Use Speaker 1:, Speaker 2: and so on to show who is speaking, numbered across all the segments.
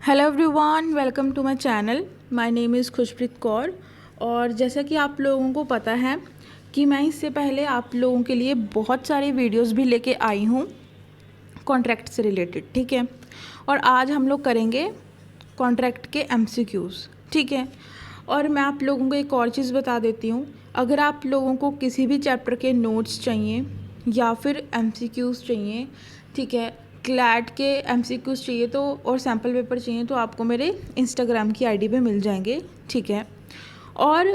Speaker 1: Hello everyone, welcome to my channel. My name is Khushpreet Kaur. और जैसा कि आप लोगों को पता है कि मैं इससे पहले आप लोगों के लिए बहुत सारे वीडियोस भी लेके आई हूँ कॉन्ट्रैक्ट से रिलेटेड, ठीक है। और आज हम लोग करेंगे कॉन्ट्रैक्ट के एमसीक्यूज़, ठीक है। और मैं आप लोगों को एक और चीज़ बता देती हूँ, अगर आप लोगों को किसी भी चैप्टर के नोट्स चाहिए या फिर एमसीक्यूज़ चाहिए, ठीक है, क्लैट के एमसीक्यूज़ चाहिए तो और सैम्पल पेपर चाहिए तो आपको मेरे इंस्टाग्राम की आईडी पे मिल जाएंगे, ठीक है। और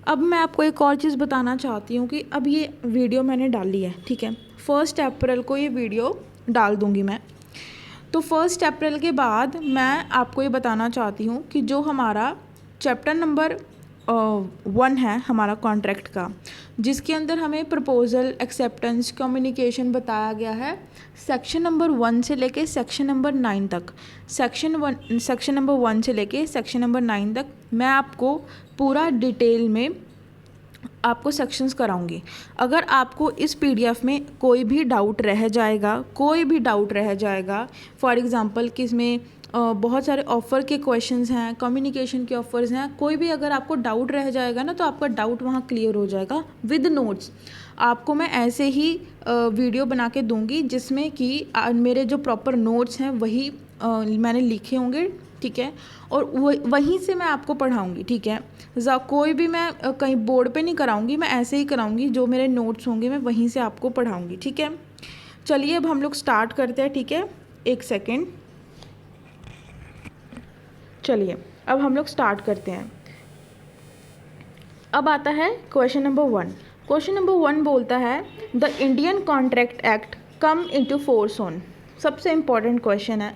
Speaker 1: अब मैं आपको एक और चीज़ बताना चाहती हूँ कि अब ये वीडियो मैंने डाली है, ठीक है। 1 अप्रैल को ये वीडियो डाल दूँगी मैं। तो 1 अप्रैल के बाद मैं आपको ये बताना चाहती हूँ कि जो हमारा चैप्टर नंबर 1 है हमारा कॉन्ट्रैक्ट का, जिसके अंदर हमें प्रपोजल, एक्सेप्टेंस, कम्युनिकेशन बताया गया है, सेक्शन नंबर 1 से लेके सेक्शन नंबर 9 तक। सेक्शन नंबर 1 से लेके सेक्शन नंबर 9 तक मैं आपको पूरा डिटेल में आपको सेक्शंस कराऊंगी। अगर आपको इस पीडीएफ में कोई भी डाउट रह जाएगा, फॉर एग्ज़ाम्पल कि इसमें बहुत सारे ऑफ़र के क्वेश्चंस हैं, कम्युनिकेशन के ऑफ़र्स हैं, कोई भी अगर आपको डाउट रह जाएगा ना तो आपका डाउट वहाँ क्लियर हो जाएगा विद नोट्स। आपको मैं ऐसे ही वीडियो बना के दूंगी जिसमें कि मेरे जो प्रॉपर नोट्स हैं वही मैंने लिखे होंगे, ठीक है। और वहीं से मैं आपको पढ़ाऊँगी, ठीक है। कोई भी मैं कहीं बोर्ड पे नहीं कराऊँगी, मैं ऐसे ही कराऊँगी, जो मेरे नोट्स होंगे मैं वहीं से आपको पढ़ाऊँगी, ठीक है। चलिए अब हम लोग स्टार्ट करते हैं, ठीक है। एक सेकेंड, चलिए अब हम लोग स्टार्ट करते हैं। अब आता है क्वेश्चन नंबर 1। क्वेश्चन नंबर 1 बोलता है the Indian contract act come into force on. सबसे इम्पॉर्टेंट क्वेश्चन है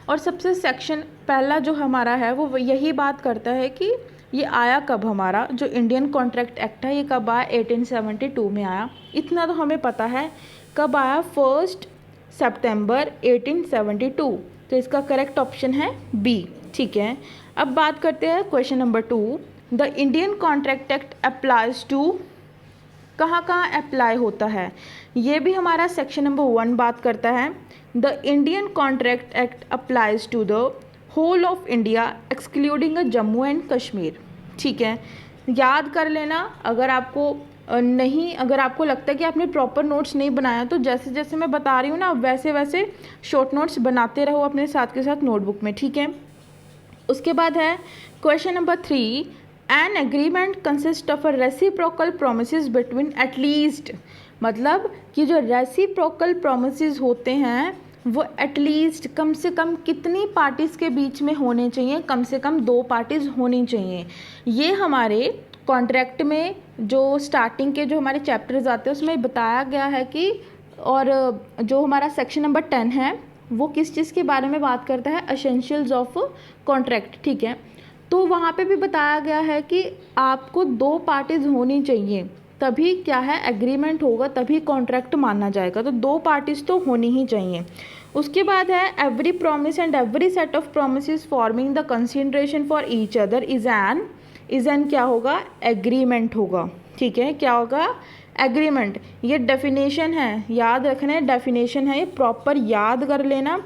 Speaker 1: और सबसे सेक्शन पहला जो हमारा है वो यही बात करता है कि ये आया कब, हमारा जो इंडियन कॉन्ट्रैक्ट एक्ट है ये कब आया, 1872 में आया। इतना तो हमें पता है। कब आया, 1 सितंबर 1872। तो इसका करेक्ट ऑप्शन है बी, ठीक है। अब बात करते हैं question number 2। The Indian contract act applies to, कहाँ कहाँ अप्लाई होता है, ये भी हमारा सेक्शन नंबर 1 बात करता है। The Indian contract act applies to the whole of India excluding Jammu and Kashmir, ठीक है। याद कर लेना, अगर आपको अगर आपको लगता है कि आपने प्रॉपर नोट्स नहीं बनाया तो जैसे जैसे मैं बता रही हूँ ना वैसे वैसे शॉर्ट नोट्स बनाते रहो अपने साथ के साथ नोटबुक में, ठीक है। उसके बाद है question number 3। An agreement consist of a reciprocal promises between at least, मतलब कि जो रेसिप्रोकल प्रोमिसेस होते हैं वो एटलीस्ट कम से कम कितनी पार्टीज़ के बीच में होने चाहिए, कम से कम 2 पार्टीज़ होनी चाहिए। ये हमारे कॉन्ट्रैक्ट में जो स्टार्टिंग के जो हमारे चैप्टर्स आते हैं उसमें बताया गया है कि, और जो हमारा सेक्शन नंबर 10 है वो किस चीज़ के बारे में बात करता है, एसेंशियल्स ऑफ कॉन्ट्रैक्ट, ठीक है। तो वहाँ पे भी बताया गया है कि आपको 2 पार्टीज़ होनी चाहिए, तभी क्या है एग्रीमेंट होगा, तभी कॉन्ट्रैक्ट माना जाएगा। तो 2 पार्टीज़ तो होनी ही चाहिए। उसके बाद है every promise and every set of promise forming the consideration for each other is an क्या होगा, एग्रीमेंट होगा, ठीक है। क्या होगा, एग्रीमेंट। ये डेफिनेशन है, याद रखना है, डेफिनेशन है, ये प्रॉपर याद कर लेना।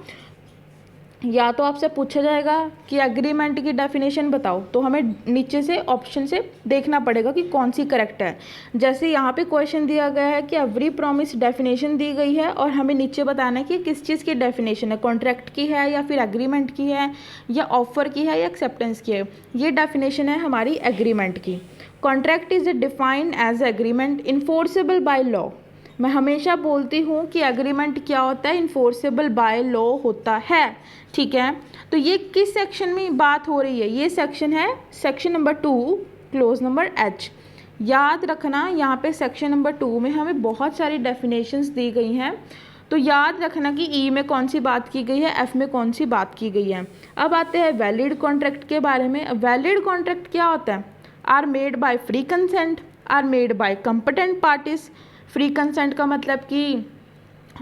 Speaker 1: या तो आपसे पूछा जाएगा कि एग्रीमेंट की डेफिनेशन बताओ, तो हमें नीचे से ऑप्शन से देखना पड़ेगा कि कौन सी करेक्ट है। जैसे यहाँ पे क्वेश्चन दिया गया है कि एवरी प्रॉमिस डेफिनेशन दी गई है और हमें नीचे बताना है कि किस चीज़ की डेफिनेशन है, कॉन्ट्रैक्ट की है या फिर एग्रीमेंट की है या ऑफर की है या एक्सेप्टेंस की है। ये डेफिनेशन है हमारी एग्रीमेंट की। Contract is defined as agreement enforceable by law. मैं हमेशा बोलती हूँ कि एग्रीमेंट क्या होता है, इन्फोर्सेबल बाय लॉ होता है, ठीक है। तो ये किस सेक्शन में बात हो रही है, ये सेक्शन है section number 2 close number H. याद रखना, यहाँ पे सेक्शन नंबर 2 में हमें बहुत सारी डेफिनेशंस दी गई हैं, तो याद रखना कि ई में कौन सी बात की गई है, एफ में कौन सी बात की गई है। अब आते हैं वैलिड कॉन्ट्रैक्ट के बारे में। वैलिड कॉन्ट्रैक्ट क्या होता है, are made by free consent, are made by competent parties. Free consent का मतलब कि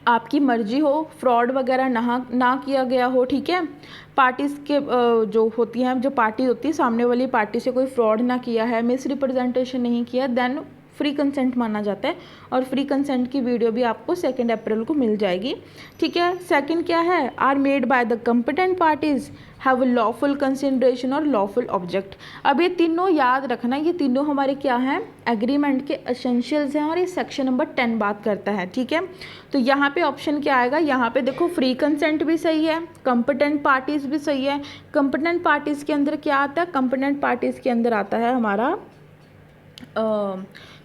Speaker 1: आपकी मर्जी हो, फ्रॉड वगैरह ना किया गया हो, ठीक है। पार्टीज़ के जो होती हैं, जो पार्टी होती है सामने वाली पार्टी से कोई फ्रॉड ना किया है, मिस रिप्रेजेंटेशन नहीं किया, देन फ्री कंसेंट माना जाता है, और फ्री कंसेंट की वीडियो भी आपको 2 अप्रैल को मिल जाएगी, ठीक है। सेकंड क्या है, are made by the competent parties, have lawful consideration और लॉफुल ऑब्जेक्ट। अब ये तीनों याद रखना, ये तीनों हमारे क्या हैं, एग्रीमेंट के एसेंशियल्स हैं, और ये सेक्शन नंबर 10 बात करता है, ठीक है। तो यहाँ पे ऑप्शन क्या आएगा, यहाँ पे देखो फ्री कंसेंट भी सही है, कंपिटेंट पार्टीज भी सही है। कंपिटेंट पार्टीज के अंदर क्या आता है, कंपिटेंट पार्टीज के अंदर आता है हमारा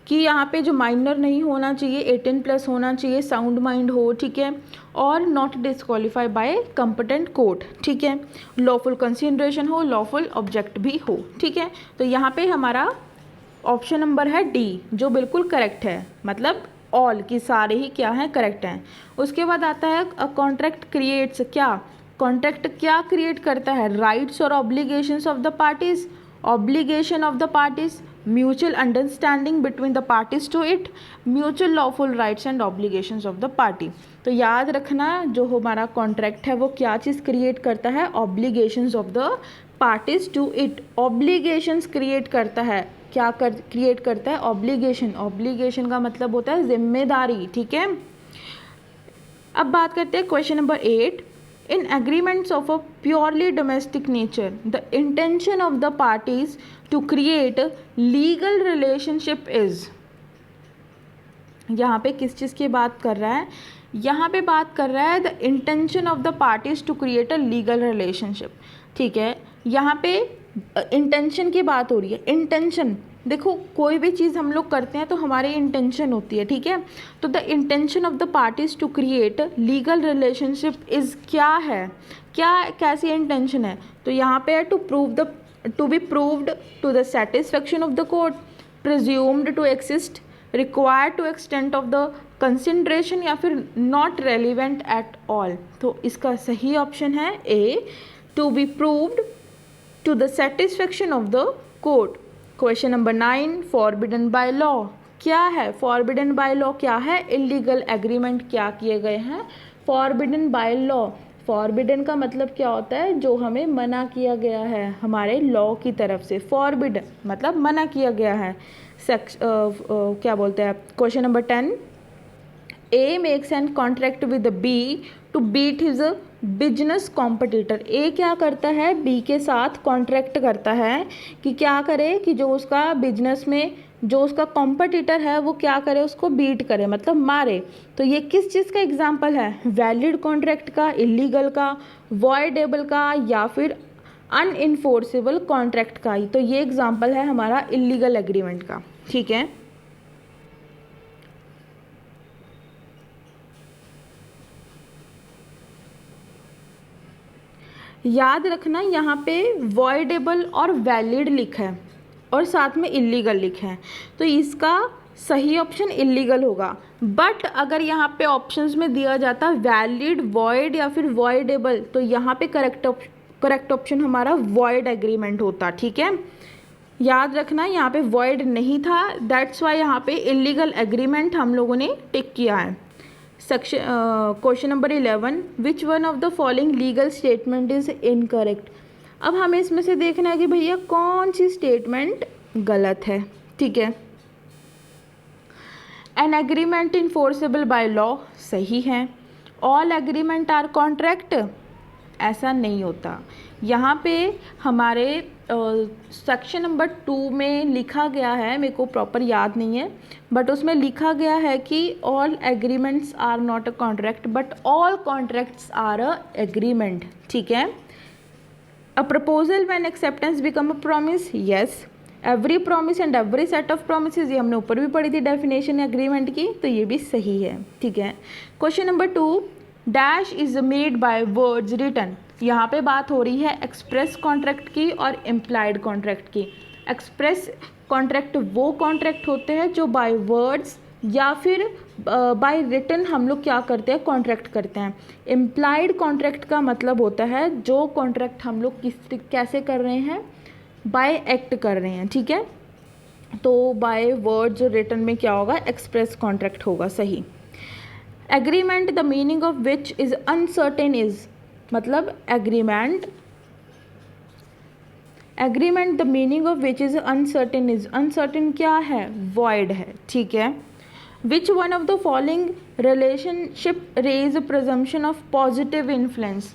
Speaker 1: कि यहाँ पे जो माइनर नहीं होना चाहिए, 18+ होना चाहिए, साउंड माइंड हो, ठीक है, और not disqualify by competent court, ठीक है, लॉफुल कंसिडरेशन हो, लॉफुल ऑब्जेक्ट भी हो, ठीक है। तो यहाँ पे हमारा ऑप्शन नंबर है डी, जो बिल्कुल करेक्ट है, मतलब ऑल की सारे ही क्या हैं, करेक्ट हैं। उसके बाद आता है अ कॉन्ट्रैक्ट क्रिएट्स, क्या कॉन्ट्रैक्ट क्या क्रिएट करता है, राइट्स और obligations of the parties, obligation of the parties, mutual understanding between the parties to it, mutual lawful rights and obligations of the party. तो याद रखना, जो हमारा कॉन्ट्रैक्ट है वो क्या चीज़ क्रिएट करता है, obligations of the parties to it. Obligations create करता है, क्या क्रिएट करता है, ऑब्लिगेशन। ऑब्लिगेशन का मतलब होता है जिम्मेदारी, ठीक है। अब बात करते हैं question number 8। In agreements of a purely domestic nature, the intention of the parties to create legal relationship is, यहाँ पे किस चीज़ की बात कर रहा है, यहाँ पे बात कर रहा है the intention of the parties to create a legal relationship, ठीक है। यहाँ पे इंटेंशन की बात हो रही है। इंटेंशन देखो, कोई भी चीज़ हम लोग करते हैं तो हमारी इंटेंशन होती है, ठीक है। तो the intention of the parties to create legal relationship is क्या है, क्या कैसी इंटेंशन है, तो यहाँ पे है to be proved to the satisfaction of the court, presumed to exist, required to extent of the consideration, या फिर नॉट रेलिवेंट एट ऑल। तो इसका सही ऑप्शन है A, to be proved to the satisfaction of the court. Question number 9, forbidden by law क्या है, forbidden by law क्या है, इलीगल एग्रीमेंट क्या किए गए हैं, फॉरबिडन बाय लॉ। फॉरबिडन का मतलब क्या होता है, जो हमें मना किया गया है हमारे लॉ की तरफ से, फॉरबिडन मतलब मना किया गया है। क्या बोलते हैं, question number 10, A makes an contract with B to beat his business competitor. A क्या करता है, बी के साथ कॉन्ट्रैक्ट करता है कि क्या करे, कि जो उसका बिजनेस में जो उसका कॉम्पिटिटर है वो क्या करे, उसको बीट करे, मतलब मारे। तो ये किस चीज़ का एग्जाम्पल है, वैलिड कॉन्ट्रैक्ट का, इलीगल का, वॉइडेबल का, या फिर अनइन्फोर्सेबल कॉन्ट्रैक्ट का ही। तो ये एग्जाम्पल है हमारा इलीगल एग्रीमेंट का, ठीक है। याद रखना, यहाँ पे वॉइडेबल और वैलिड लिखा है और साथ में इलीगल लिखा है, तो इसका सही ऑप्शन इलीगल होगा। बट अगर यहाँ पे ऑप्शंस में दिया जाता वैलिड, वॉइड या फिर वॉइडेबल, तो यहाँ पे करेक्ट ऑप्शन हमारा वॉइड एग्रीमेंट होता, ठीक है। याद रखना, यहाँ पे वॉइड नहीं था, दैट्स वाई यहाँ पे इलीगल एग्रीमेंट हम लोगों ने टिक किया है। Section question number 11, which one of the following legal statement is incorrect. अब हमें इसमें से देखना है कि भैया कौन सी स्टेटमेंट गलत है, ठीक है। An agreement enforceable by law सही है, ऑल एग्रीमेंट आर कॉन्ट्रैक्ट ऐसा नहीं होता। यहाँ पे हमारे सेक्शन नंबर 2 में लिखा गया है, मेरे को प्रॉपर याद नहीं है, बट उसमें लिखा गया है कि all agreements are not a contract but all contracts are a agreement, ठीक है। A proposal when acceptance become a promise, yes. Every promise and every set of promises, ये हमने ऊपर भी पढ़ी थी डेफिनेशन एग्रीमेंट की, तो ये भी सही है, ठीक है। Question number 2, dash is made by words written. यहाँ पे बात हो रही है एक्सप्रेस कॉन्ट्रैक्ट की और इम्प्लाइड कॉन्ट्रैक्ट की। एक्सप्रेस कॉन्ट्रैक्ट वो कॉन्ट्रैक्ट होते हैं जो बाय वर्ड्स या फिर बाय रिटन हम लोग क्या करते हैं, कॉन्ट्रैक्ट करते हैं। इम्प्लाइड कॉन्ट्रैक्ट का मतलब होता है जो कॉन्ट्रैक्ट हम लोग कैसे कर रहे हैं, बाय एक्ट कर रहे हैं, ठीक है। तो बाय वर्ड्स और रिटन में क्या होगा, एक्सप्रेस कॉन्ट्रैक्ट होगा, सही। Agreement the meaning of which is uncertain is, मतलब agreement agreement the meaning of which is uncertain is, uncertain क्या है, वॉइड है, ठीक है। Which one of the following relationship raise presumption of positive influence.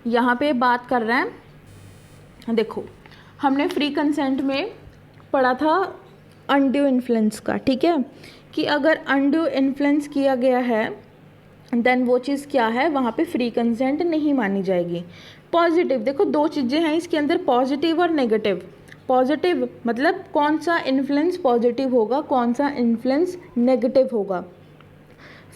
Speaker 1: यहाँ पे बात कर रहे हैं, देखो हमने फ्री कंसेंट में पढ़ा था अनड्यू इन्फ्लुएंस का, ठीक है, कि अगर अनड्यू इन्फ्लुएंस किया गया है देन वो चीज़ क्या है, वहाँ पे फ्री कंसेंट नहीं मानी जाएगी। पॉजिटिव, देखो दो चीज़ें हैं इसके अंदर, पॉजिटिव और नेगेटिव। पॉजिटिव मतलब कौन सा इन्फ्लुएंस पॉजिटिव होगा, कौन सा इन्फ्लुएंस नेगेटिव होगा।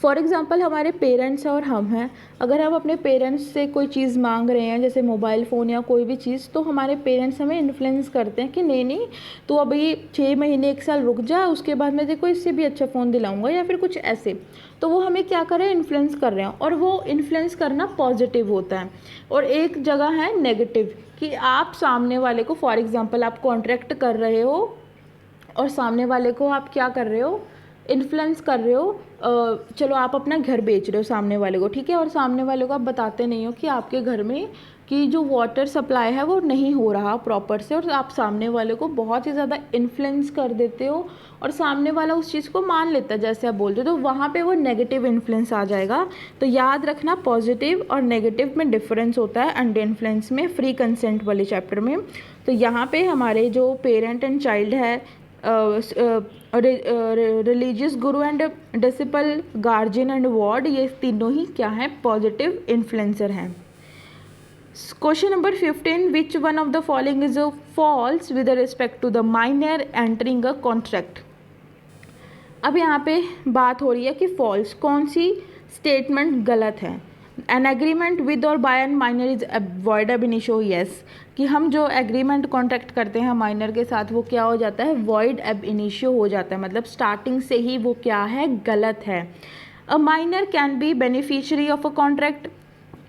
Speaker 1: फॉर एग्ज़ाम्पल हमारे पेरेंट्स हैं और हम हैं, अगर हम अपने पेरेंट्स से कोई चीज़ मांग रहे हैं जैसे मोबाइल फ़ोन या कोई भी चीज़, तो हमारे पेरेंट्स हमें इन्फ्लुएंस करते हैं कि नहीं नहीं तो अभी 6 महीने 1 साल रुक जा, उसके बाद मैं देखो इससे भी अच्छा फ़ोन दिलाऊंगा या फिर कुछ ऐसे। तो वो हमें क्या कर रहे हैं, इन्फ्लुएंस कर रहे हैं, और वो इन्फ्लुएंस करना पॉजिटिव होता है। और एक जगह है नेगेटिव, कि आप सामने वाले को, फॉर एग्ज़ाम्पल आप कॉन्ट्रैक्ट कर रहे हो और सामने वाले को आप क्या कर रहे हो, इन्फ्लुएंस कर रहे हो। चलो आप अपना घर बेच रहे हो सामने वाले को, ठीक है, और सामने वाले को आप बताते नहीं हो कि आपके घर में कि जो वाटर सप्लाई है वो नहीं हो रहा प्रॉपर से, और आप सामने वाले को बहुत ही ज़्यादा इन्फ्लुएंस कर देते हो और सामने वाला उस चीज़ को मान लेता है जैसे आप बोलते हो, तो वहाँ पे वो नेगेटिव इन्फ्लुएंस आ जाएगा। तो याद रखना पॉजिटिव और नेगेटिव में डिफरेंस होता है अनड्यू इन्फ्लुएंस में, फ्री कंसेंट वाले चैप्टर में। तो यहाँ पे हमारे जो पेरेंट एंड चाइल्ड है, religious guru and disciple, guardian and ward, ये तीनों ही क्या है, पॉजिटिव इन्फ्लुएंसर हैं। Question number 15, which one of the following is false with respect to the minor entering a contract. अब यहाँ पे बात हो रही है कि फॉल्स, कौन सी स्टेटमेंट गलत है। एन एग्रीमेंट विद और by an minor is void ab initio, yes, कि हम जो एग्रीमेंट कॉन्ट्रैक्ट करते हैं माइनर के साथ वो क्या हो जाता है, वॉइड अब इनिशियो हो जाता है, मतलब स्टार्टिंग से ही वो क्या है, गलत है। A minor can be beneficiary of a contract,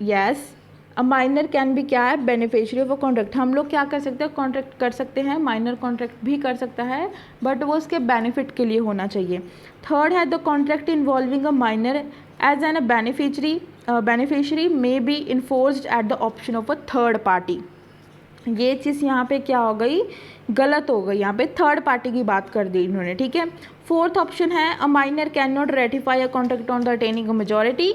Speaker 1: yes, a minor can be क्या है, बेनिफिशियरी ऑफ अ कॉन्ट्रैक्ट। हम लोग क्या कर सकते हैं, कॉन्ट्रैक्ट कर सकते हैं, माइनर कॉन्ट्रैक्ट भी कर सकता है, बट वो उसके बेनिफिट के लिए होना चाहिए। थर्ड है the contract involving a minor as an beneficiary may be enforced at the option of a third party. ये चीज़ यहाँ पे क्या हो गई, गलत हो गई, यहाँ पे थर्ड पार्टी की बात कर दी इन्होंने, ठीक है। फोर्थ ऑप्शन है a minor can not ratify a contract on the attaining a majority,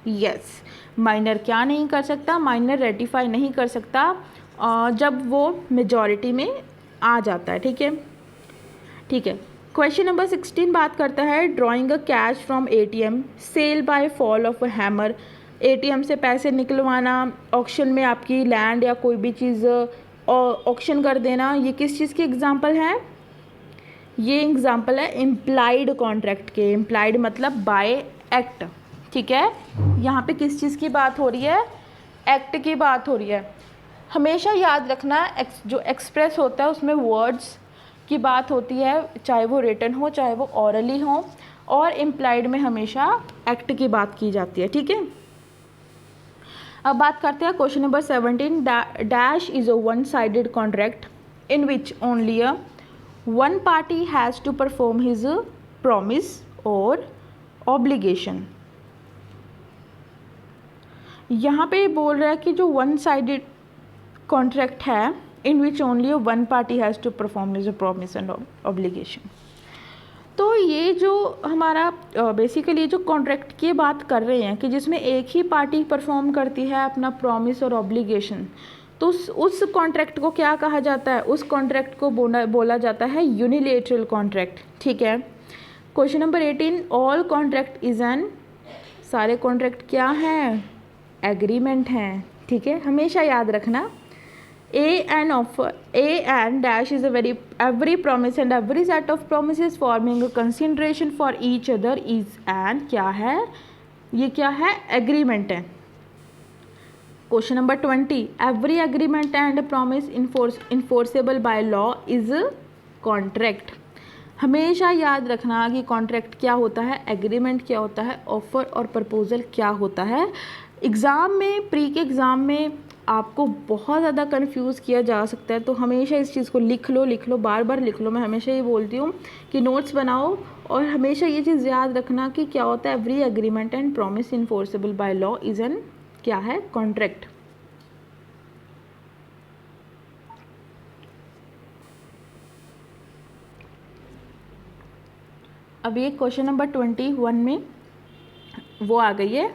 Speaker 1: yes, minor क्या नहीं कर सकता, माइनर रेटिफाई नहीं कर सकता जब वो मेजॉरिटी में आ जाता है, ठीक है, ठीक है। क्वेश्चन नंबर 16 बात करता है drawing a cash from ATM, sale by fall of a hammer. ATM से पैसे निकलवाना, ऑक्शन में आपकी लैंड या कोई भी चीज़ ऑक्शन कर देना, ये किस चीज़ की एग्जांपल है, ये एग्जांपल है इम्प्लाइड कॉन्ट्रैक्ट के। इम्प्लाइड मतलब बाय एक्ट, ठीक है। यहाँ पे किस चीज़ की बात हो रही है, एक्ट की बात हो रही है। हमेशा याद रखना जो एक्सप्रेस होता है उसमें वर्ड्स की बात होती है, चाहे वो रिटन हो चाहे वो ऑरली हो, और इम्प्लाइड में हमेशा एक्ट की बात की जाती है, ठीक है। अब बात करते हैं question number 17, dash is a one sided contract in which only a one party has to perform his promise और ऑब्लिगेशन। यहाँ पे बोल रहा है कि जो वन साइडेड कॉन्ट्रैक्ट है in which only one party has to perform his promise and obligation. तो ये जो हमारा बेसिकली जो कॉन्ट्रैक्ट की बात कर रहे हैं कि जिसमें एक ही पार्टी परफॉर्म करती है अपना प्रॉमिस और ऑब्लिगेशन, तो उस कॉन्ट्रैक्ट को क्या कहा जाता है, उस कॉन्ट्रैक्ट को बोला जाता है यूनिलेटरल कॉन्ट्रैक्ट, ठीक है। Question number 18, all contract is an, सारे कॉन्ट्रैक्ट क्या हैं, एग्रीमेंट हैं, ठीक है, हमेशा याद रखना। A and dash is every promise and every set of promises forming a consideration for each other is an, क्या है, ये क्या है, एग्रीमेंट है। Question number 20, every agreement and promise enforceable by law is contract. हमेशा याद रखना कि कॉन्ट्रैक्ट क्या होता है, एग्रीमेंट क्या होता है, ऑफर और प्रपोजल क्या होता है। एग्ज़ाम में, प्री के एग्ज़ाम में आपको बहुत ज़्यादा कंफ्यूज किया जा सकता है, तो हमेशा इस चीज़ को लिख लो, बार बार लिख लो। मैं हमेशा ये बोलती हूँ कि नोट्स बनाओ और हमेशा ये चीज़ याद रखना कि क्या होता है, every agreement and promise enforceable by law is an क्या है कॉन्ट्रैक्ट। अब ये क्वेश्चन नंबर 21 में वो आ गई है,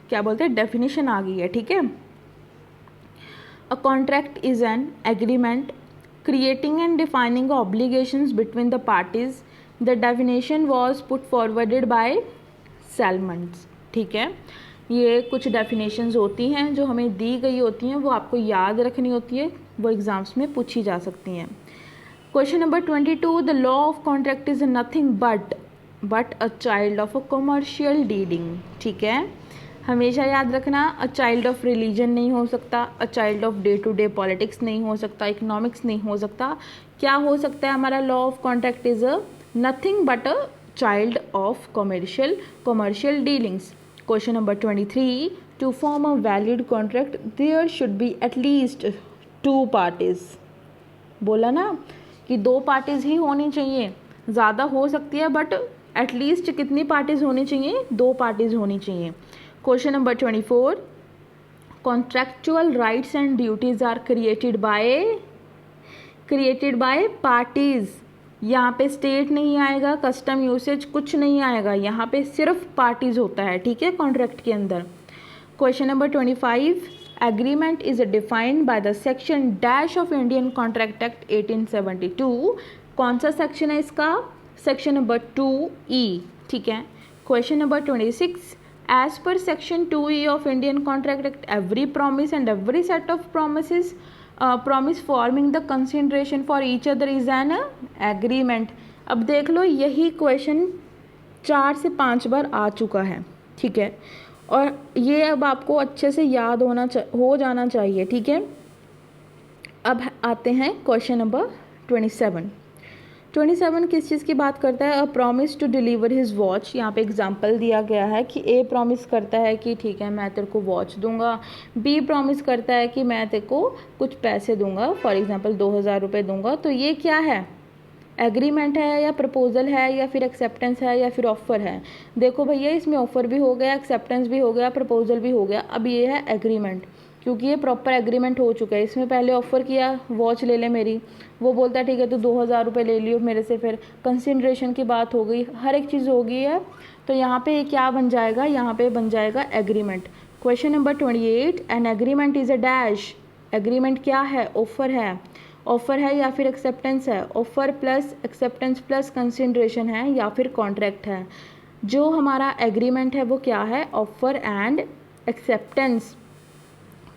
Speaker 1: क्या बोलते हैं, डेफिनेशन आ गई है, ठीक है। A contract is an agreement creating and defining obligations between the parties. The definition was put forwarded by Salmons, ठीक है। ये कुछ डेफिनेशंस होती हैं जो हमें दी गई होती हैं, वो आपको याद रखनी होती है, वो एग्ज़ाम्स में पूछी जा सकती हैं। Question number 22, the law of contract is nothing but a child of a commercial dealing, ठीक है। हमेशा याद रखना, अ चाइल्ड ऑफ रिलीजन नहीं हो सकता, a child of day to day politics नहीं हो सकता, इकोनॉमिक्स नहीं हो सकता। क्या हो सकता है हमारा law of contract is nothing but a child of commercial dealings. Question number 23, to form a valid contract there should be at least 2 parties. बोला ना कि 2 पार्टीज ही होनी चाहिए, ज़्यादा हो सकती है बट एटलीस्ट कितनी पार्टीज होनी चाहिए, 2 पार्टीज होनी चाहिए। Question number 24, contractual rights and duties are created by parties. यहाँ पे स्टेट नहीं आएगा, कस्टम यूसेज कुछ नहीं आएगा, यहाँ पे सिर्फ पार्टीज होता है, ठीक है, कॉन्ट्रैक्ट के अंदर। Question number 25, agreement is defined by the section dash of Indian contract act 1872। कौन सा सेक्शन है इसका, सेक्शन नंबर 2E, ठीक है। Question number 26, as per section 2E of Indian Contract Act, every promise and every set of promise forming the consideration for each other is an agreement। अब देख लो, यही question 4 से 5 बार आ चुका है, ठीक है, और ये अब आपको अच्छे से याद हो जाना चाहिए, ठीक है। अब आते हैं क्वेश्चन नंबर 27 किस चीज़ की बात करता है, a promise to deliver his watch. यहाँ पे एग्जांपल दिया गया है कि ए प्रॉमिस करता है कि ठीक है मैं तेरे को वॉच दूंगा, बी प्रॉमिस करता है कि मैं तेरे को कुछ पैसे दूंगा, फॉर एग्जांपल 2000 रुपये दूंगा। तो ये क्या है, एग्रीमेंट है या प्रपोजल है या फिर एक्सेप्टेंस है या फिर ऑफ़र है। देखो भैया, इसमें ऑफ़र भी हो गया, एक्सेप्टेंस भी हो गया, प्रपोजल भी हो गया, अब ये है एग्रीमेंट, क्योंकि ये प्रॉपर एग्रीमेंट हो चुका है। इसमें पहले ऑफ़र किया, वॉच ले ले मेरी, वो बोलता है ठीक है तो 2000 रुपये ले लियो मेरे से, फिर कंसिडरेशन की बात हो गई, हर एक चीज़ हो गई है। तो यहाँ पे क्या बन जाएगा, यहाँ पे बन जाएगा agreement. Question number 28, an agreement is a dash. Agreement क्या है, ऑफ़र है, ऑफ़र है या फिर एक्सेप्टेंस है, offer plus acceptance plus consideration है या फिर कॉन्ट्रैक्ट है। जो हमारा एग्रीमेंट है वो क्या है, offer and acceptance.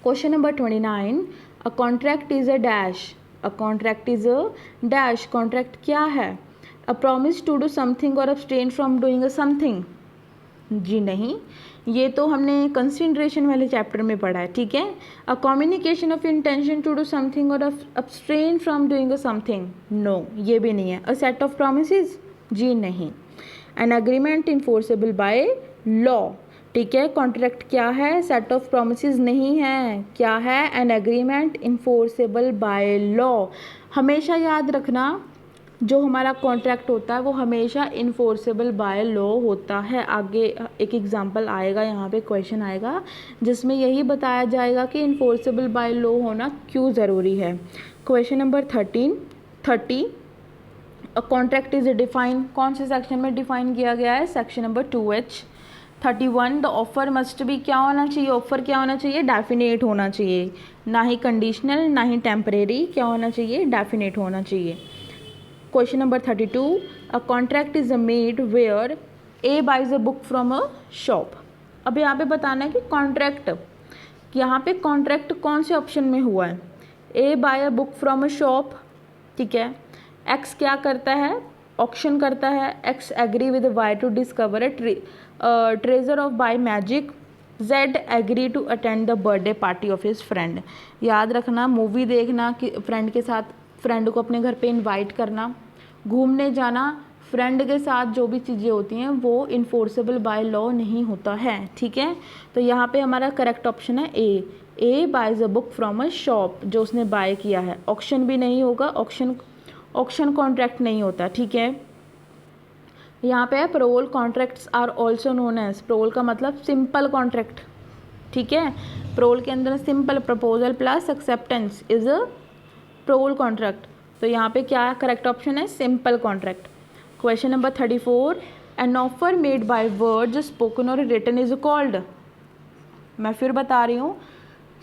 Speaker 1: Question number 29, a contract is a dash. A contract is a dash. Contract क्या है, a promise to do something और abstain from doing a something. जी नहीं, ये तो हमने कंसिडरेशन वाले चैप्टर में पढ़ा है, ठीक है। A communication of intention to do something और abstain from doing a something, no ये भी नहीं है। अ सेट ऑफ प्रॉमिसेस, जी नहीं। An agreement enforceable by law, ठीक है। कॉन्ट्रैक्ट क्या है, सेट ऑफ प्रोमिसेस नहीं है, क्या है, an agreement enforceable by law. हमेशा याद रखना, जो हमारा कॉन्ट्रैक्ट होता है वो हमेशा इन्फोर्सेबल बाय लॉ होता है। आगे एक एग्जांपल आएगा, यहाँ पे क्वेश्चन आएगा जिसमें यही बताया जाएगा कि इन्फोर्सेबल बाय लॉ होना क्यों ज़रूरी है। Question number 30, a contract is define, कौन से सेक्शन में डिफाइन किया गया है, section number 2H। 31, the offer must भी क्या होना चाहिए, ऑफर क्या होना चाहिए, डेफिनेट होना चाहिए, ना ही कंडीशनल ना ही टेम्परेरी, क्या होना चाहिए, डेफिनेट होना चाहिए। Question number 32, a contract is made where A buys a book from a shop. अब यहाँ पे बताना है कि कॉन्ट्रैक्ट, यहाँ पे कॉन्ट्रैक्ट कौन से ऑप्शन में हुआ है, A buy a book from a shop, ठीक है। एक्स क्या करता है, ऑक्शन करता है, X agree with Y to discover treasure of by magic, Z agree to attend the birthday party of his friend. याद रखना, मूवी देखना कि फ्रेंड के साथ, फ्रेंड को अपने घर पे इनवाइट करना, घूमने जाना, फ्रेंड के साथ जो भी चीज़ें होती हैं वो इन्फोर्सेबल बाय लॉ नहीं होता है, ठीक है। तो यहाँ पे हमारा करेक्ट ऑप्शन है A buys a book from a shop, जो उसने बाय किया है। ऑक्शन भी नहीं होगा, ऑक्शन कॉन्ट्रैक्ट नहीं होता, ठीक है। यहाँ पे parol contracts are also known as, parol का मतलब सिंपल कॉन्ट्रैक्ट, ठीक है। प्रोल के अंदर simple proposal plus acceptance is a parol contract, तो यहाँ पे क्या करेक्ट ऑप्शन है, simple contract. Question number 34, an offer made by words spoken और रिटन इज कॉल्ड। मैं फिर बता रही हूँ,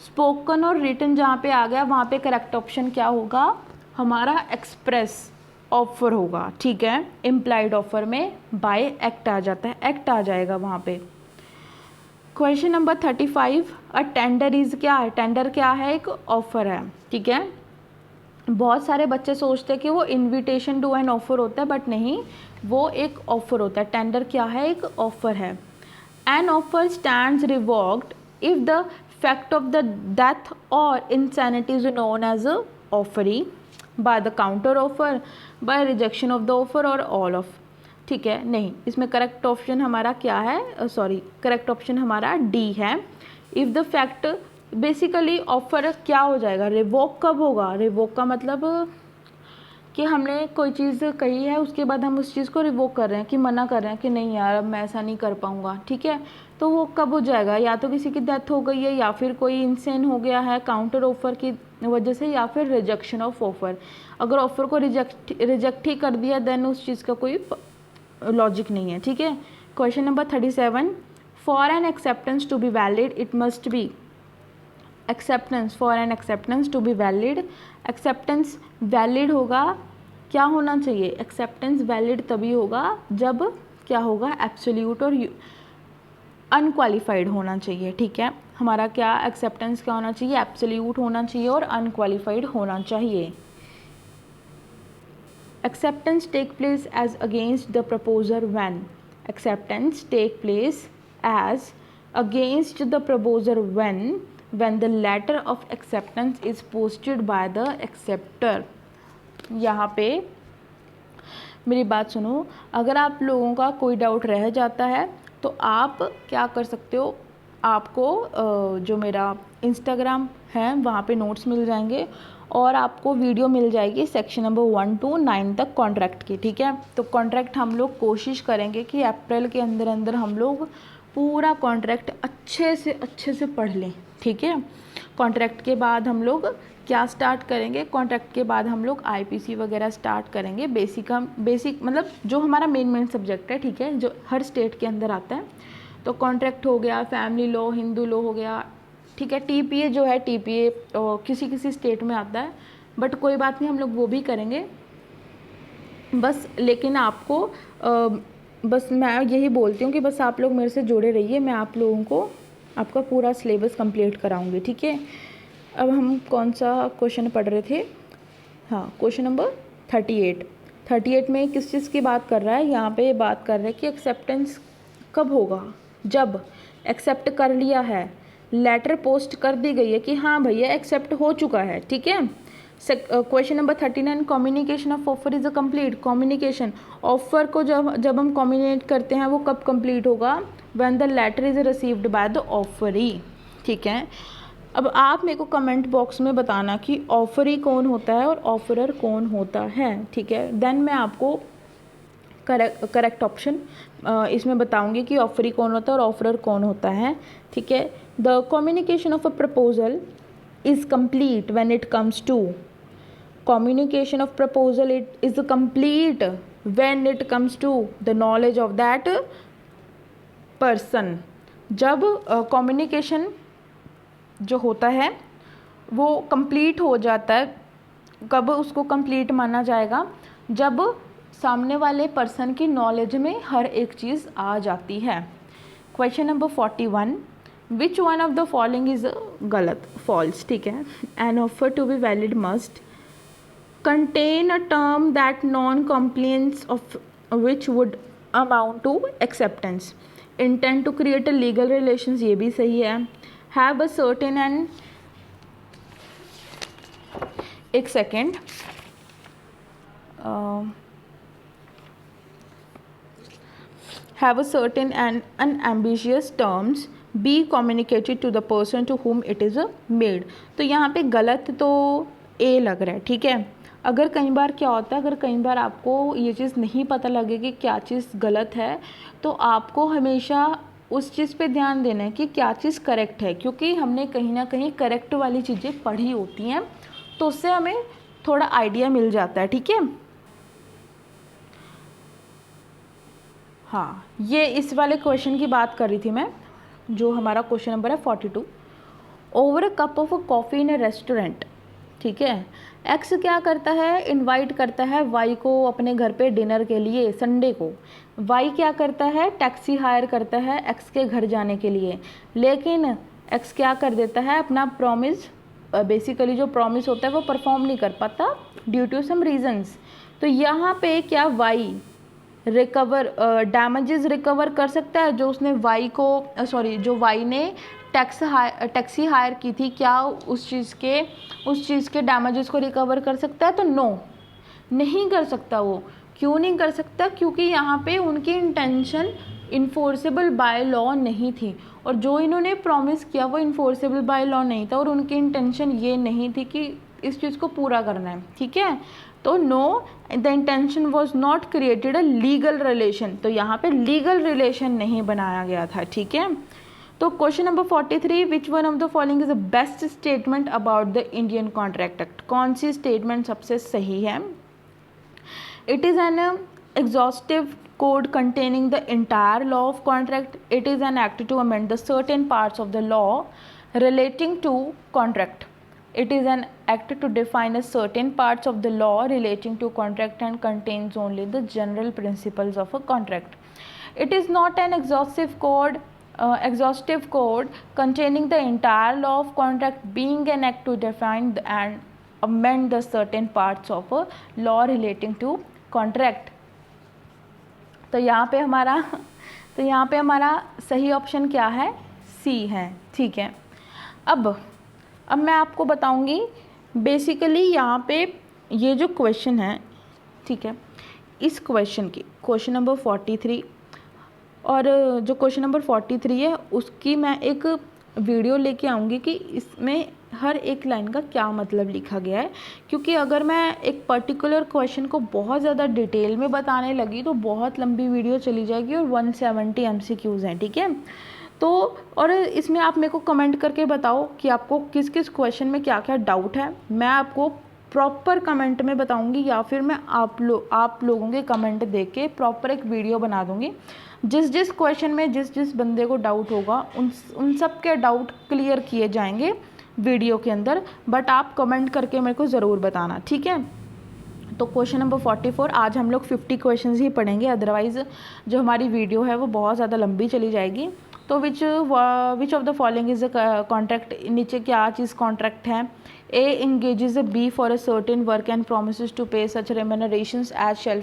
Speaker 1: स्पोकन और रिटन जहाँ पे आ गया वहाँ पे करेक्ट ऑप्शन क्या होगा हमारा, एक्सप्रेस ऑफर होगा, ठीक है। इम्प्लाइड ऑफर में बाय एक्ट आ जाता है, एक्ट आ जाएगा वहाँ पे। Question number 35, a tender is क्या है, टेंडर क्या है, एक ऑफर है, ठीक है। बहुत सारे बच्चे सोचते हैं कि वो इनविटेशन टू एन ऑफर होता है, बट नहीं, वो एक ऑफर होता है। टेंडर क्या है, एक ऑफर है। An offer stands revoked if the fact of the death और insanity is known as a offeree by the counter offer, by rejection of the offer और ऑल ऑफ, ठीक है। नहीं, इसमें करेक्ट ऑप्शन हमारा क्या है, सॉरी, करेक्ट ऑप्शन हमारा डी है। If the fact, basically offer क्या हो जाएगा, रिवोक कब होगा, रिवोक का मतलब कि हमने कोई चीज़ कही है उसके बाद हम उस चीज़ को रिवोक कर रहे हैं, कि मना कर रहे हैं कि नहीं यार अब मैं ऐसा नहीं कर पाऊँगा, ठीक है। तो वो कब हो जाएगा, या तो किसी की डेथ हो गई है, या फिर कोई इंसेन हो गया है काउंटर ऑफर की वजह से, या फिर रिजेक्शन ऑफ ऑफर। अगर ऑफर को रिजेक्ट ही कर दिया देन उस चीज़ का कोई लॉजिक नहीं है, ठीक है। Question number 37, for an acceptance to be valid it must be, acceptance, for an acceptance to be valid, acceptance valid होगा, क्या होना चाहिए, एक्सेप्टेंस वैलिड तभी होगा जब क्या होगा, एब्सोल्यूट और अनक्वालिफाइड होना चाहिए, ठीक है। हमारा क्या एक्सेप्टेंस क्या होना चाहिए, एब्सोल्यूट होना चाहिए और अनक्वालिफाइड होना चाहिए। Acceptance take place as against the proposer when, acceptance take place as against the proposer when the letter of acceptance is posted by the acceptor। यहाँ पे मेरी बात सुनो, अगर आप लोगों का कोई डाउट रह जाता है तो आप क्या कर सकते हो, आपको जो मेरा इंस्टाग्राम है वहाँ पे नोट्स मिल जाएंगे और आपको वीडियो मिल जाएगी सेक्शन नंबर 1 to 9 तक कॉन्ट्रैक्ट की, ठीक है। तो कॉन्ट्रैक्ट हम लोग कोशिश करेंगे कि अप्रैल के अंदर अंदर हम लोग पूरा कॉन्ट्रैक्ट अच्छे से पढ़ लें, ठीक है। कॉन्ट्रैक्ट के बाद हम लोग क्या स्टार्ट करेंगे, कॉन्ट्रैक्ट के बाद हम लोग आईपीसी वगैरह स्टार्ट करेंगे, बेसिक मतलब जो हमारा मेन सब्जेक्ट है, ठीक है, जो हर स्टेट के अंदर आता है। तो कॉन्ट्रैक्ट हो गया, फैमिली लॉ, हिंदू लॉ हो गया, ठीक है। टीपीए जो है, टीपीए किसी स्टेट में आता है, बट कोई बात नहीं, हम लोग वो भी करेंगे बस। लेकिन आपको बस मैं यही बोलती हूँ कि बस आप लोग मेरे से जुड़े रहिए, मैं आप लोगों को आपका पूरा सिलेबस कंप्लीट कराऊंगी, ठीक है। अब हम कौन सा क्वेश्चन पढ़ रहे थे, हाँ, क्वेश्चन नंबर 38 में किस चीज़ की बात कर रहा है, यहाँ पे बात कर रहा है कि एक्सेप्टेंस कब होगा, जब एक्सेप्ट कर लिया है, लेटर पोस्ट कर दी गई है कि हाँ भैया एक्सेप्ट हो चुका है, ठीक है। Question number 39, communication of offer is a complete, communication offer को जब हम कम्युनिकेट करते हैं वो कब कंप्लीट होगा, when the letter is received by the offeree, ठीक है। अब आप मेरे को कमेंट बॉक्स में बताना कि ऑफरी कौन होता है और ऑफरर कौन होता है, ठीक है। देन मैं आपको करेक्ट ऑप्शन इसमें बताऊंगी कि ऑफरी कौन होता है और ऑफरर कौन होता है, ठीक है। The communication of a proposal is complete when it comes to, communication of proposal it is complete when it comes to the knowledge of that person। जब communication जो होता है वो complete हो जाता है, कब उसको complete माना जाएगा, जब सामने वाले पर्सन की नॉलेज में हर एक चीज़ आ जाती है। Question number 41, which one of the following is गलत, फॉल्स, ठीक है। An offer to be valid must contain a term that non-compliance of which would amount to acceptance, intend to create a legal relations, ये भी सही है। have a certain and, एक second, have a certain and unambiguous terms be communicated to the person to whom it is made। तो यहाँ पे गलत तो ए लग रहा है, ठीक है। अगर कई बार क्या होता है, अगर कई बार आपको ये चीज़ नहीं पता लगे कि क्या चीज़ गलत है, तो आपको हमेशा उस चीज़ पे ध्यान देना है कि क्या चीज़ करेक्ट है, क्योंकि हमने कहीं ना कहीं करेक्ट वाली चीज़ें पढ़ी होती हैं, तो उससे हमें थोड़ा आइडिया मिल जाता है, ठीक है। हाँ, ये इस वाले क्वेश्चन की बात कर रही थी मैं, जो हमारा क्वेश्चन नंबर है 42। Over a cup of coffee in A restaurant, ठीक है। एक्स क्या करता है, इनवाइट करता है वाई को अपने घर पे डिनर के लिए संडे को। वाई क्या करता है, टैक्सी हायर करता है एक्स के घर जाने के लिए, लेकिन एक्स क्या कर देता है, अपना प्रॉमिस, बेसिकली जो प्रॉमिस होता है वो परफॉर्म नहीं कर पाता ड्यू टू सम रीजंस। तो यहाँ पे क्या वाई रिकवर डैमेजेस रिकवर कर सकता है, जो उसने वाई को जो वाई ने टैक्सी हायर की थी, क्या उस चीज़ के डैमेजेस को रिकवर कर सकता है? तो नो, नहीं कर सकता वो। क्यों नहीं कर सकता? क्योंकि यहाँ पे उनकी इंटेंशन इन्फोर्सेबल बाय लॉ नहीं थी, और जो इन्होंने प्रॉमिस किया वो इन्फोर्सेबल बाय लॉ नहीं था, और उनकी इंटेंशन ये नहीं थी कि इस चीज़ को पूरा करना है, ठीक है। तो no, the intention was not created a legal relation, तो यहाँ पे लीगल रिलेशन नहीं बनाया गया था, ठीक है। तो question number 43, which one of the following is the best statement about the Indian contract act, कौन सी स्टेटमेंट सबसे सही है? It is an exhaustive code containing the entire law of contract. It is an act to amend the certain parts of the law relating to contract. It is an act to define a certain parts of the law relating to contract and contains only the general principles of a contract. It is not an exhaustive code containing the entire law of contract, being an act to define and amend the certain parts of a law relating to contract. तो यहाँ पे हमारा सही option क्या है? सी है, ठीक है। अब मैं आपको बताऊंगी बेसिकली यहाँ पे ये जो क्वेश्चन है, ठीक है, इस क्वेश्चन की क्वेश्चन नंबर 43 और जो क्वेश्चन नंबर 43 है उसकी मैं एक वीडियो लेके आऊँगी कि इसमें हर एक लाइन का क्या मतलब लिखा गया है, क्योंकि अगर मैं एक पर्टिकुलर क्वेश्चन को बहुत ज़्यादा डिटेल में बताने लगी तो बहुत लंबी वीडियो चली जाएगी, और 170 MCQs हैं, ठीक है। तो और इसमें आप मेरे को कमेंट करके बताओ कि आपको किस किस क्वेश्चन में क्या क्या डाउट है, मैं आपको प्रॉपर कमेंट में बताऊंगी, या फिर मैं आप लोगों के कमेंट देख के प्रॉपर एक वीडियो बना दूंगी। जिस क्वेश्चन में जिस बंदे को डाउट होगा उन सब के डाउट क्लियर किए जाएंगे वीडियो के अंदर, बट आप कमेंट करके मेरे को ज़रूर बताना, ठीक है। तो क्वेश्चन नंबर 44, आज हम लोग 50 क्वेश्चंस ही पढ़ेंगे, अदरवाइज़ जो हमारी वीडियो है वो बहुत ज़्यादा लंबी चली जाएगी। तो which of the following is a contract, नीचे क्या चीज़ कॉन्ट्रैक्ट है? ए engages B for a certain work and promises to pay such remunerations as shall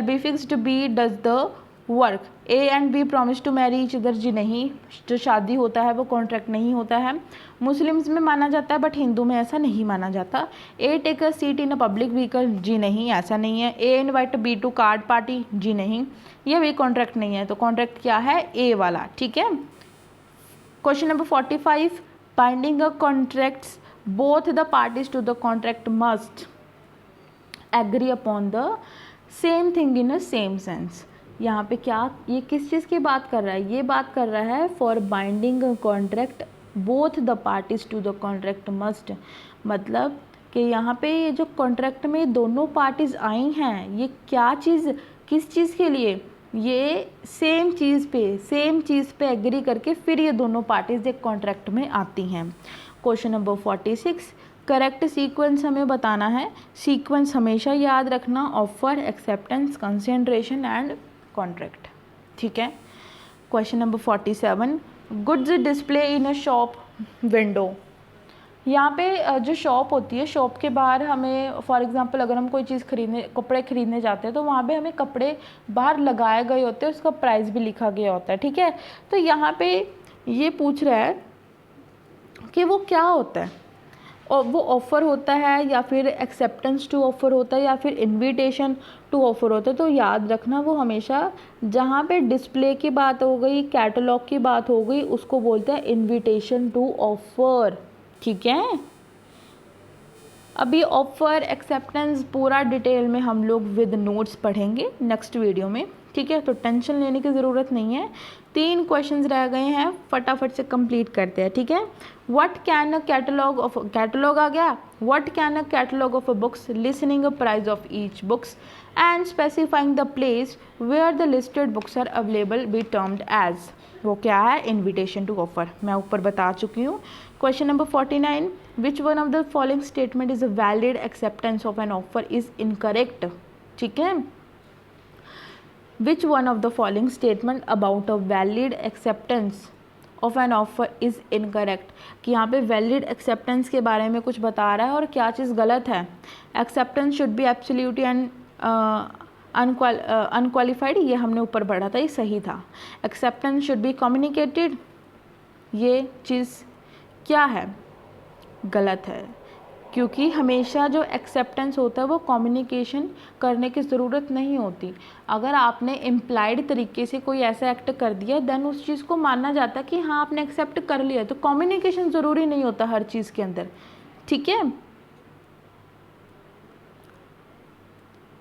Speaker 1: be fixed. B does the work. A and B promise to marry each other. जी नहीं, जो शादी होता है वो contract नहीं होता है, मुस्लिम्स में माना जाता है बट हिंदू में ऐसा नहीं माना जाता। A take a seat in a public vehicle, जी नहीं, ऐसा नहीं है। A invite B to card party, जी नहीं, ये भी कॉन्ट्रैक्ट नहीं है। तो कॉन्ट्रैक्ट क्या है? ए वाला, ठीक है। Question number 45, binding a contracts, both the parties to the contract must agree upon the same thing in a same sense. यहाँ पे क्या, ये किस चीज़ की बात कर रहा है? ये बात कर रहा है for binding contract both the parties to the contract must, मतलब कि यहाँ पे ये जो कॉन्ट्रैक्ट में दोनों पार्टीज आई हैं, ये क्या चीज़, किस चीज़ के लिए? ये सेम चीज़ पे एग्री करके फिर ये दोनों पार्टीज एक कॉन्ट्रैक्ट में आती हैं। क्वेश्चन नंबर 46, करेक्ट सीक्वेंस हमें बताना है। सीक्वेंस हमेशा याद रखना, offer, acceptance, consideration and contract, ठीक है। Question number 47, goods display in a shop window, यहाँ पे जो शॉप होती है, शॉप के बाहर हमें फॉर एग्जांपल अगर हम कोई चीज़ कपड़े खरीदने जाते हैं तो वहाँ पे हमें कपड़े बाहर लगाए गए होते हैं, उसका प्राइस भी लिखा गया होता है, ठीक है। तो यहाँ पे ये पूछ रहा है कि वो क्या होता है, और वो ऑफ़र होता है या फिर एक्सेप्टेंस टू ऑफ़र होता है या फिर इनविटेशन टू ऑफ़र होता है। तो याद रखना वो हमेशा जहाँ पे डिस्प्ले की बात हो गई, कैटलॉग की बात हो गई, उसको बोलते हैं इनविटेशन टू ऑफ़र, ठीक है। अभी ऑफ़र एक्सेप्टेंस पूरा डिटेल में हम लोग विद नोट्स पढ़ेंगे नेक्स्ट वीडियो में, ठीक है, तो टेंशन लेने की ज़रूरत नहीं है। 3 क्वेश्चंस रह गए हैं, फटाफट से कंप्लीट करते हैं, ठीक है। What can a catalogue of, catalogue आ गया, what can a catalogue of a books, listing a price of each books and specifying the place where the listed books are available be termed as, वो क्या है, invitation to offer, मैं ऊपर बता चुकी हूँ। Question number 49, which one of the following statement is a valid acceptance of an offer is incorrect, ठीक है। Which one of the following statement about a valid acceptance of an offer is incorrect, कि यहाँ पे valid acceptance के बारे में कुछ बता रहा है और क्या चीज़ गलत है। Acceptance should be absolute and unqualified, ये हमने ऊपर पढ़ा था, ये सही था। Acceptance should be communicated, ये चीज़ क्या है, गलत है, क्योंकि हमेशा जो एक्सेप्टेंस होता है वो कम्युनिकेशन करने की ज़रूरत नहीं होती। अगर आपने इम्प्लाइड तरीके से कोई ऐसा एक्ट कर दिया देन उस चीज़ को मानना जाता है कि हाँ आपने एक्सेप्ट कर लिया, तो कम्युनिकेशन ज़रूरी नहीं होता हर चीज़ के अंदर, ठीक है।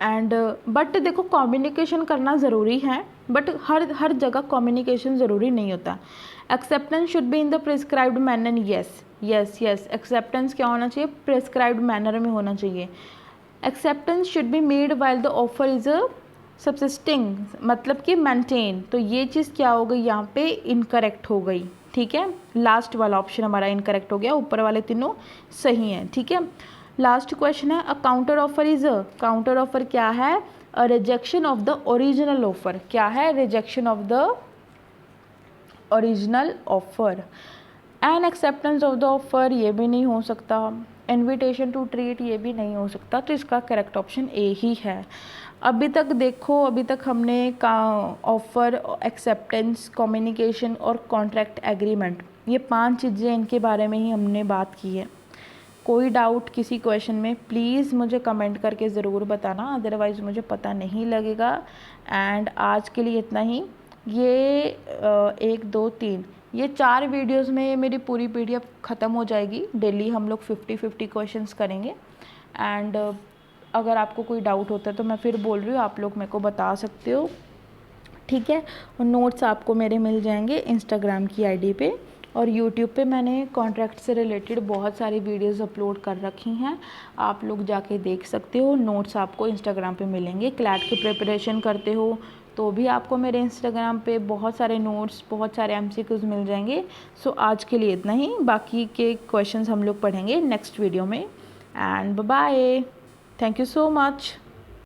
Speaker 1: एंड बट देखो कम्युनिकेशन करना ज़रूरी है, बट हर जगह कम्युनिकेशन ज़रूरी नहीं होता। Acceptance should be in the prescribed manner, yes acceptance क्या होना चाहिए, प्रिस्क्राइब्ड मैनर में होना चाहिए। Acceptance should be made while the offer is a subsisting, मतलब कि मेंटेन, तो ये चीज़ क्या हो गई यहाँ पे, इनकरेक्ट हो गई, ठीक है। लास्ट वाला ऑप्शन हमारा इनकरेक्ट हो गया, ऊपर वाले तीनों सही हैं, ठीक है। लास्ट क्वेश्चन है, a counter offer is a, counter offer क्या है, a rejection of the original offer, क्या है, rejection of the original offer. An acceptance of the offer, ये भी नहीं हो सकता। इन्विटेशन टू ट्रीट, ये भी नहीं हो सकता, तो इसका करेक्ट ऑप्शन ए ही है। अभी तक देखो, अभी तक हमने ऑफ़र, एक्सेप्टेंस, कम्युनिकेशन और कॉन्ट्रैक्ट एग्रीमेंट, ये 5 चीज़ें इनके बारे में ही हमने बात की है। कोई डाउट किसी क्वेश्चन में प्लीज़ मुझे कमेंट करके ज़रूर बताना, अदरवाइज़ मुझे पता नहीं लगेगा। एंड आज के लिए इतना ही। ये 1 2 3 ये 4 वीडियोस में मेरी पूरी PDF ख़त्म हो जाएगी। डेली हम लोग 50-50 क्वेश्चंस करेंगे। एंड अगर आपको कोई डाउट होता है तो मैं फिर बोल रही हूँ, आप लोग मेरे को बता सकते हो, ठीक है। और नोट्स आपको मेरे मिल जाएंगे इंस्टाग्राम की ID पे, और यूट्यूब पे मैंने कॉन्ट्रैक्ट से रिलेटेड बहुत सारी वीडियोस अपलोड कर रखी हैं, आप लोग जाके देख सकते हो। नोट्स आपको इंस्टाग्राम पे मिलेंगे। क्लैट की प्रिपरेशन करते हो तो भी आपको मेरे इंस्टाग्राम पे बहुत सारे नोट्स, बहुत सारे MCQs मिल जाएंगे। सो आज के लिए इतना ही, बाकी के क्वेश्चंस हम लोग पढ़ेंगे नेक्स्ट वीडियो में। And bye, thank you so much.